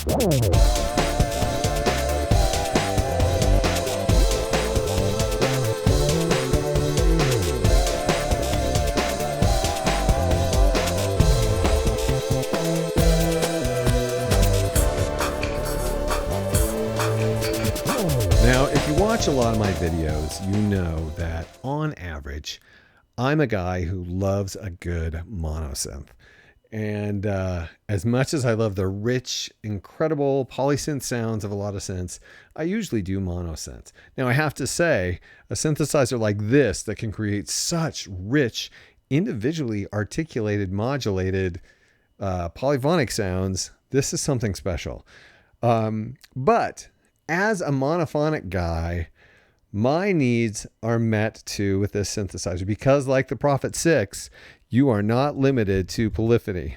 Now, if you watch a lot of my videos, you know that on average, I'm a guy who loves a good monosynth. And as much as I love the rich, incredible polysynth sounds of a lot of synths, I usually do monosynths. Now, I have to say, a synthesizer like this that can create such rich, individually articulated, modulated, polyphonic sounds, this is something special. But as a monophonic guy, my needs are met too with this synthesizer because, like the Prophet 6, you are not limited to polyphony.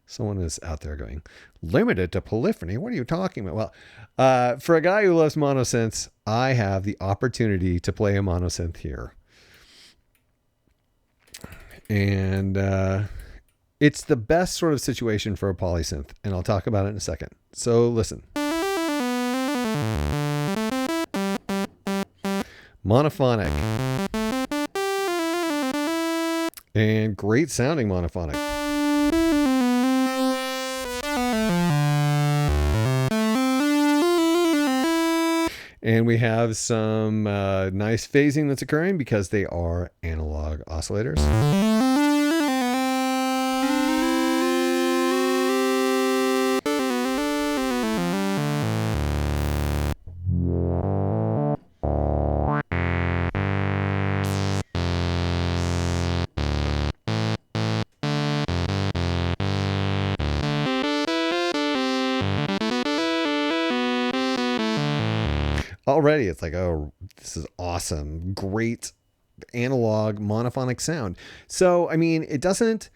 Someone is out there going, limited to polyphony? What are you talking about? Well, for a guy who loves monosynths, I have the opportunity to play a monosynth here. And it's the best sort of situation for a polysynth, and I'll talk about it in a second. So listen. Monophonic. And great sounding monophonic. And we have some nice phasing that's occurring because they are analog oscillators. Already it's like, oh, this is awesome. Great analog monophonic sound. So, I mean, it doesn't,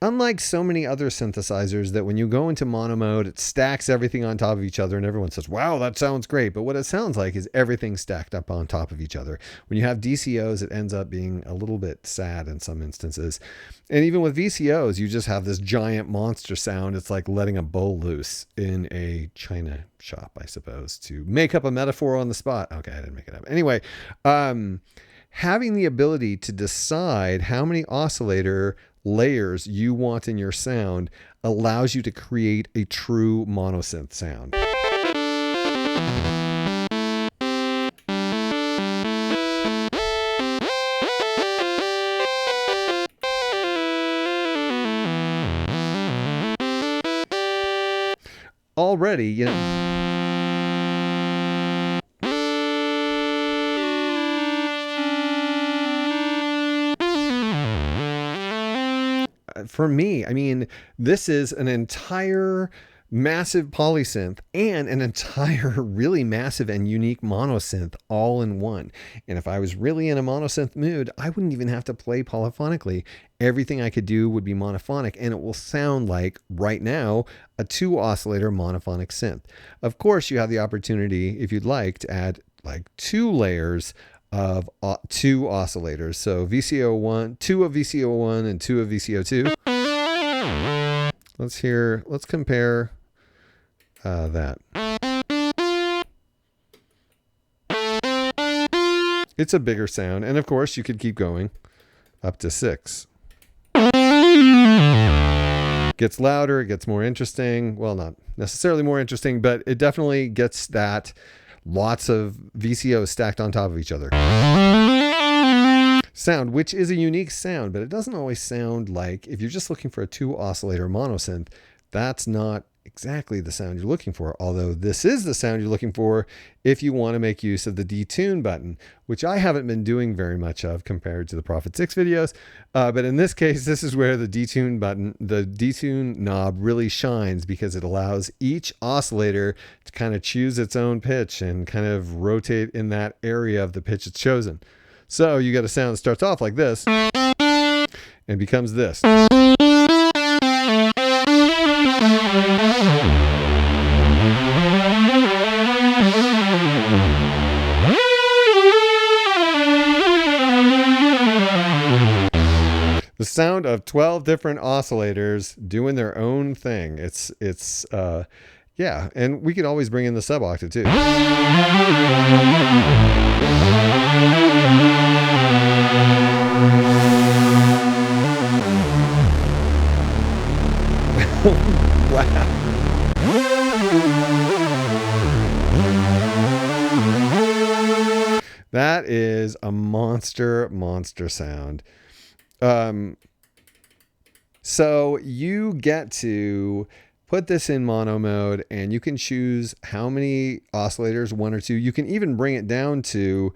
unlike so many other synthesizers that when you go into mono mode, it stacks everything on top of each other and everyone says, wow, that sounds great. But what it sounds like is everything stacked up on top of each other. When you have DCOs, it ends up being a little bit sad in some instances. And even with VCOs, you just have this giant monster sound. It's like letting a bull loose in a china shop, I suppose, to make up a metaphor on the spot. Okay, I didn't make it up. Anyway, having the ability to decide how many oscillator layers you want in your sound allows you to create a true monosynth sound. Already, you know, for me, I mean, this is an entire massive polysynth and an entire really massive and unique monosynth all in one. And if I was really in a monosynth mood, I wouldn't even have to play polyphonically. Everything I could do would be monophonic, and it will sound like, right now, a 2-oscillator monophonic synth. Of course, you have the opportunity, if you'd like, to add like 2 layers of 2 oscillators. So VCO1, 2 of VCO1 and 2 of VCO2. Let's compare that. It's a bigger sound. And of course, you could keep going up to 6. Gets louder, it gets more interesting. Well, not necessarily more interesting, but it definitely gets that lots of VCOs stacked on top of each other sound, which is a unique sound, but it doesn't always sound like, if you're just looking for a 2-oscillator monosynth, that's not exactly the sound you're looking for. Although this is the sound you're looking for if you want to make use of the detune button, which I haven't been doing very much of compared to the Prophet 6 videos. But in this case, this is where the detune button, the detune knob really shines, because it allows each oscillator to kind of choose its own pitch and kind of rotate in that area of the pitch it's chosen. So you got a sound that starts off like this and becomes this. The sound of 12 different oscillators doing their own thing. It's yeah, and we could always bring in the sub-octave too. Wow. That is a monster sound. So you get to put this in mono mode, and you can choose how many oscillators, 1 or 2. You can even bring it down to,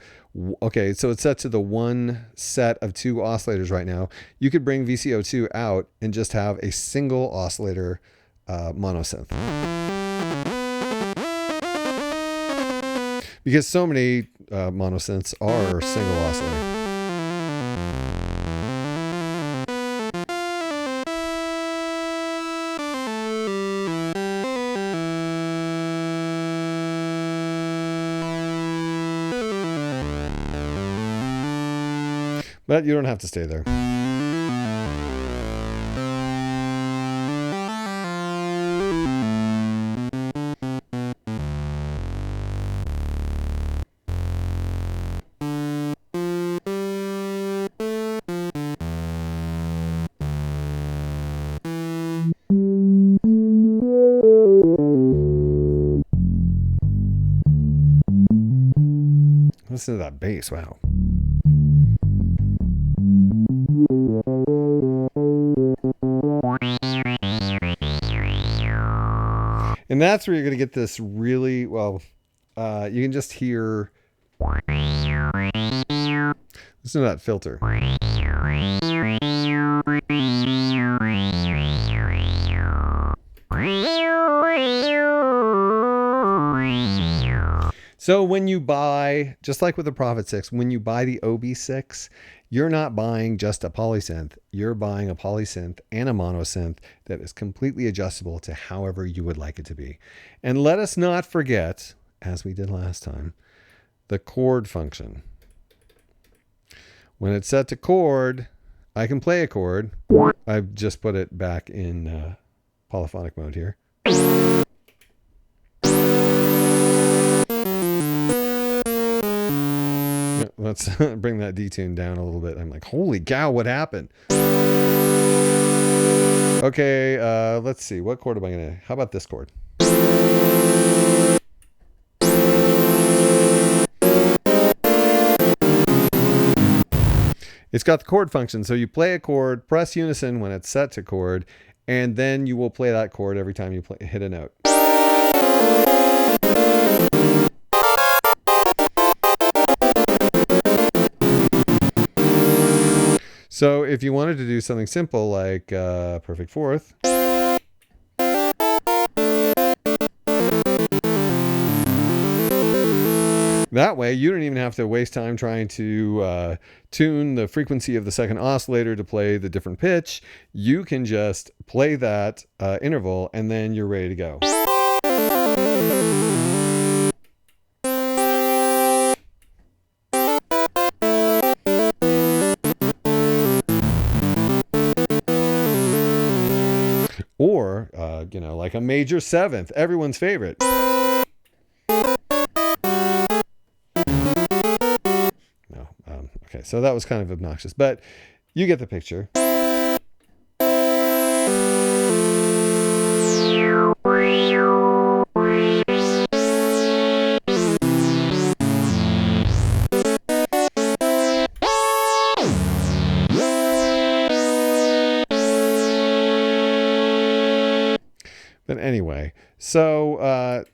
okay, so it's set to the 1 set of 2 oscillators right now. You could bring VCO2 out and just have a single oscillator monosynth. Because so many monosynths are single oscillator. But you don't have to stay there. Listen to that bass, wow. And that's where you're going to get this really, well, you can just hear, listen to that filter. So when you buy, just like with the Prophet 6, when you buy the OB-6, you're not buying just a polysynth. You're buying a polysynth and a monosynth that is completely adjustable to however you would like it to be. And let us not forget, as we did last time, the chord function. When it's set to chord, I can play a chord. I've just put it back in polyphonic mode here. Let's bring that detune down a little bit. I'm like, holy cow, what happened? Okay, let's see. What chord am I going to... How about this chord? It's got the chord function. So you play a chord, press unison when it's set to chord, and then you will play that chord every time you hit a note. So if you wanted to do something simple like perfect fourth, that way you don't even have to waste time trying to tune the frequency of the second oscillator to play the different pitch. You can just play that interval and then you're ready to go. Or, you know, like a major seventh, everyone's favorite. No, okay, so that was kind of obnoxious, but you get the picture. But anyway, so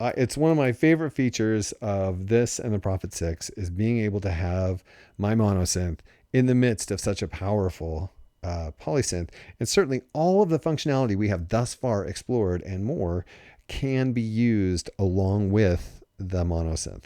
it's one of my favorite features of this and the Prophet 6 is being able to have my monosynth in the midst of such a powerful polysynth. And certainly all of the functionality we have thus far explored and more can be used along with the monosynth.